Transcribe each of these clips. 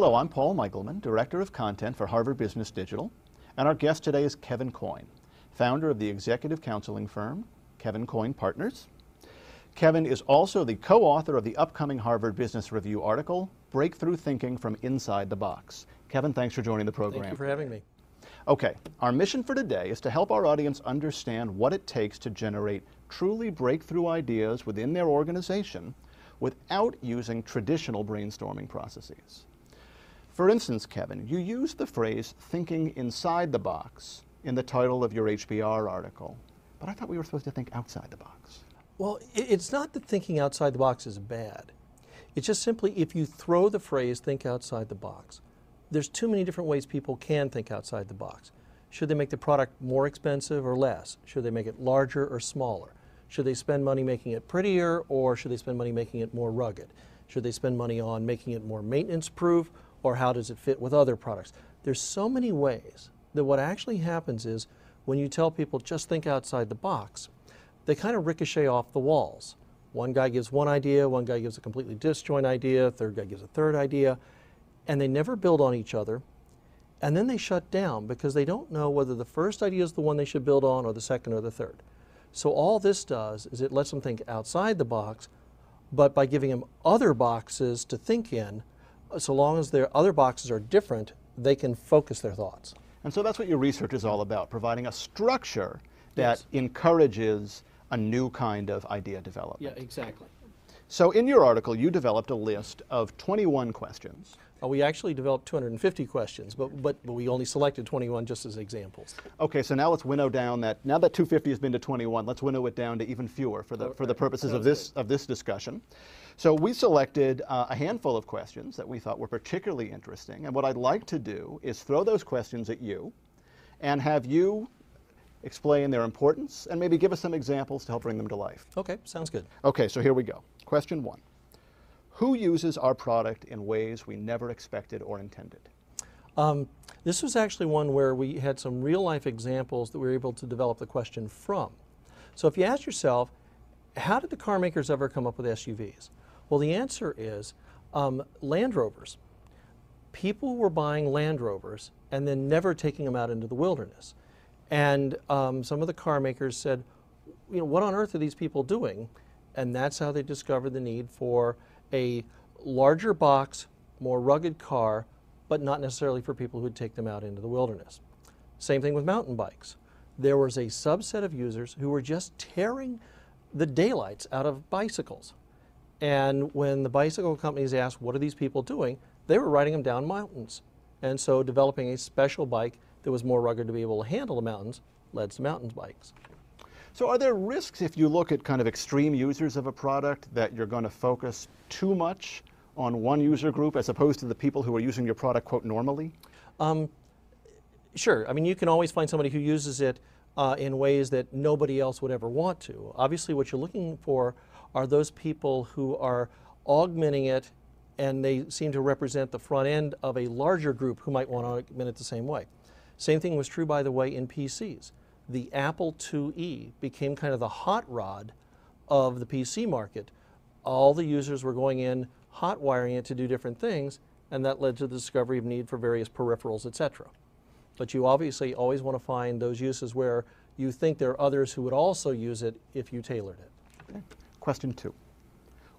Hello, I'm Paul Michelman, Director of Content for Harvard Business Digital, and our guest today is Kevin Coyne, founder of the executive counseling firm, Coyne Partners. Kevin is also the co-author of the upcoming Harvard Business Review article, Breakthrough Thinking from Inside the Box. Kevin, thanks for joining the program. Thank you for having me. Okay, our mission for today is to help our audience understand what it takes to generate truly breakthrough ideas within their organization without using traditional brainstorming processes. For instance, Kevin, you used the phrase thinking inside the box in the title of your HBR article, but I thought we were supposed to think outside the box. Well, it's not that thinking outside the box is bad. It's just simply if you throw the phrase think outside the box, there's too many different ways people can think outside the box. Should they make the product more expensive or less? Should they make it larger or smaller? Should they spend money making it prettier, or should they spend money making it more rugged? Should they spend money on making it more maintenance proof, or how does it fit with other products? There's so many ways that what actually happens is when you tell people just think outside the box, they kind of ricochet off the walls. One guy gives one idea, one guy gives a completely disjoint idea, a third guy gives a third idea, and they never build on each other. And then they shut down because they don't know whether the first idea is the one they should build on or the second or the third. So all this does is it lets them think outside the box, but by giving them other boxes to think in, so long as their other boxes are different, they can focus their thoughts. And so that's what your research is all about, providing a structure that encourages a new kind of idea development. Yeah, exactly. So in your article, you developed a list of 21 questions. We actually developed 250 questions, but we only selected 21 just as examples. Okay, so now let's winnow down that, now that 250 has been to 21, let's winnow it down to even fewer for the purposes of this discussion. So we selected a handful of questions that we thought were particularly interesting, and what I'd like to do is throw those questions at you and have you explain their importance and maybe give us some examples to help bring them to life. Okay, sounds good. Okay, so here we go. Question 1. Who uses our product in ways we never expected or intended? This was actually one where we had some real-life examples that we were able to develop the question from. So if you ask yourself, how did the car makers ever come up with SUVs? Well, the answer is Land Rovers. People were buying Land Rovers and then never taking them out into the wilderness. And some of the car makers said, you know, what on earth are these people doing? And that's how they discovered the need for a larger box, more rugged car, but not necessarily for people who'd take them out into the wilderness. Same thing with mountain bikes. There was a subset of users who were just tearing the daylights out of bicycles. And when the bicycle companies asked, what are these people doing? They were riding them down mountains. And so developing a special bike that was more rugged to be able to handle the mountains led to mountain bikes. So are there risks if you look at kind of extreme users of a product that you're going to focus too much on one user group as opposed to the people who are using your product, quote, normally? Sure. I mean, you can always find somebody who uses it in ways that nobody else would ever want to. Obviously, what you're looking for are those people who are augmenting it, and they seem to represent the front end of a larger group who might want to augment it the same way. Same thing was true, by the way, in PCs. The Apple IIe became kind of the hot rod of the PC market. All the users were going in, hot wiring it to do different things, and that led to the discovery of need for various peripherals, etc. But you obviously always want to find those uses where you think there are others who would also use it if you tailored it. Okay. Question 2.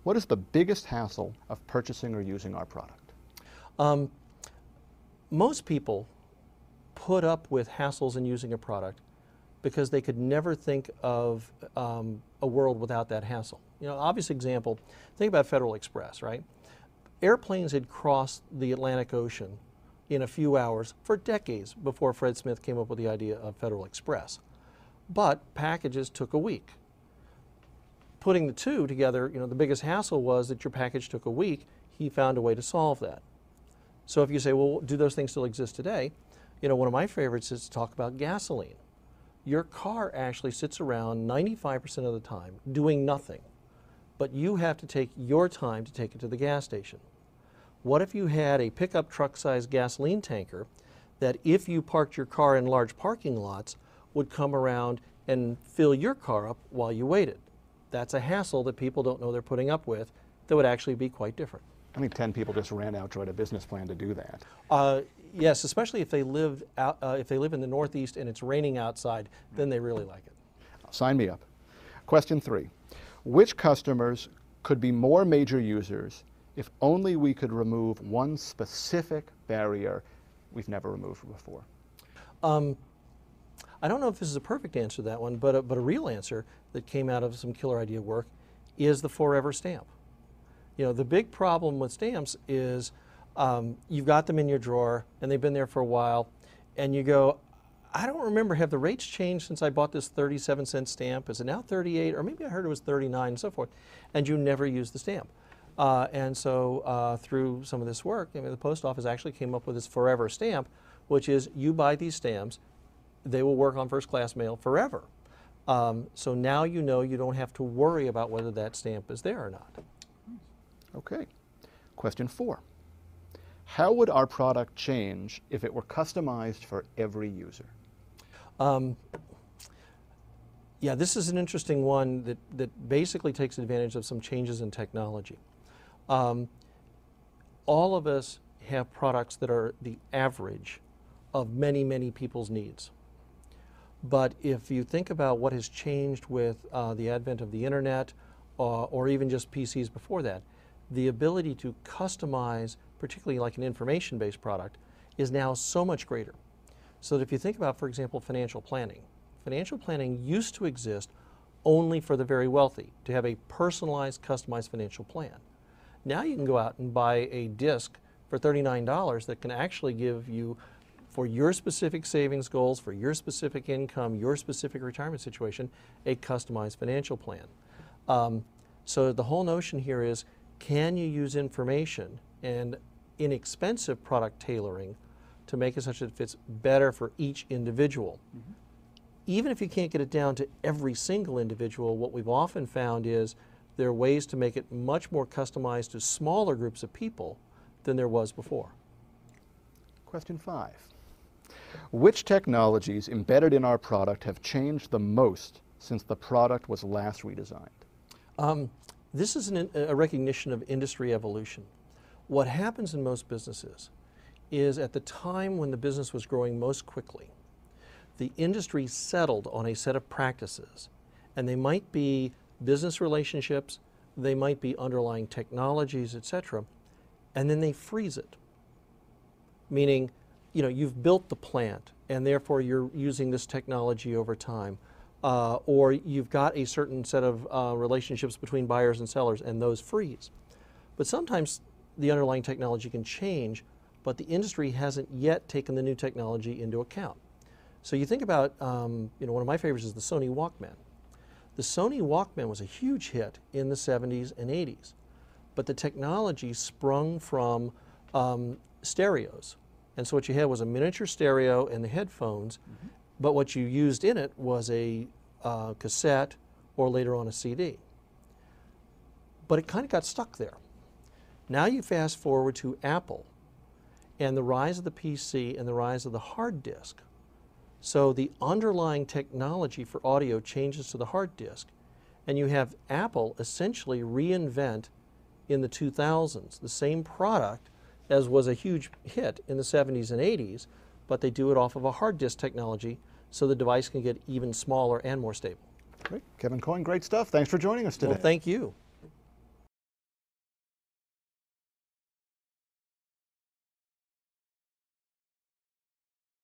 What is the biggest hassle of purchasing or using our product? Most people put up with hassles in using a product because they could never think of a world without that hassle. You know, obvious example, think about Federal Express, right? Airplanes had crossed the Atlantic Ocean in a few hours for decades before Fred Smith came up with the idea of Federal Express. But packages took a week. Putting the two together, you know, the biggest hassle was that your package took a week. He found a way to solve that. So if you say, well, do those things still exist today? You know, one of my favorites is to talk about gasoline. Your car actually sits around 95% of the time doing nothing, but you have to take your time to take it to the gas station. What if you had a pickup truck-sized gasoline tanker that if you parked your car in large parking lots would come around and fill your car up while you waited? That's a hassle that people don't know they're putting up with that would actually be quite different. I think 10 people just ran out to write a business plan to do that. Yes, especially if they live in the Northeast and it's raining outside, then they really like it. Sign me up. Question 3. Which customers could be more major users if only we could remove one specific barrier we've never removed before? I don't know if this is a perfect answer to that one, but a real answer that came out of some killer idea work is the forever stamp. You know, the big problem with stamps is you've got them in your drawer and they've been there for a while, and you go, I don't remember, have the rates changed since I bought this 37-cent stamp? Is it now 38? Or maybe I heard it was 39 and so forth. And you never use the stamp. And so through some of this work, I mean, the post office actually came up with this forever stamp, which is you buy these stamps, they will work on first-class mail forever. So now you know you don't have to worry about whether that stamp is there or not. Okay. Question 4. How would our product change if it were customized for every user? Yeah, this is an interesting one that basically takes advantage of some changes in technology. All of us have products that are the average of many, many people's needs. But if you think about what has changed with the advent of the internet or even just PCs before that, the ability to customize, particularly like an information-based product, is now so much greater. So that if you think about, for example, financial planning used to exist only for the very wealthy, to have a personalized, customized financial plan. Now you can go out and buy a disc for $39 that can actually give you, for your specific savings goals, for your specific income, your specific retirement situation, a customized financial plan. So the whole notion here is, can you use information and inexpensive product tailoring to make it such that it fits better for each individual? Mm-hmm. Even if you can't get it down to every single individual, what we've often found is there are ways to make it much more customized to smaller groups of people than there was before. Question 5. Which technologies embedded in our product have changed the most since the product was last redesigned? This is a recognition of industry evolution. What happens in most businesses is at the time when the business was growing most quickly, the industry settled on a set of practices, and they might be business relationships, they might be underlying technologies, etc., and then they freeze it. Meaning, you know, you've built the plant and therefore you're using this technology over time. Or you've got a certain set of relationships between buyers and sellers, and those freeze. But sometimes the underlying technology can change, but the industry hasn't yet taken the new technology into account. So you think about, you know, one of my favorites is the Sony Walkman. The Sony Walkman was a huge hit in the 70s and 80s, but the technology sprung from stereos. And so what you had was a miniature stereo and the headphones, mm-hmm. but what you used in it was a cassette or later on a CD. But it kind of got stuck there. Now you fast forward to Apple and the rise of the PC and the rise of the hard disk. So the underlying technology for audio changes to the hard disk, and you have Apple essentially reinvent in the 2000s the same product as was a huge hit in the 70s and 80s, but they do it off of a hard disk technology so the device can get even smaller and more stable. Great. Kevin Coyne, great stuff. Thanks for joining us today. Well, thank you.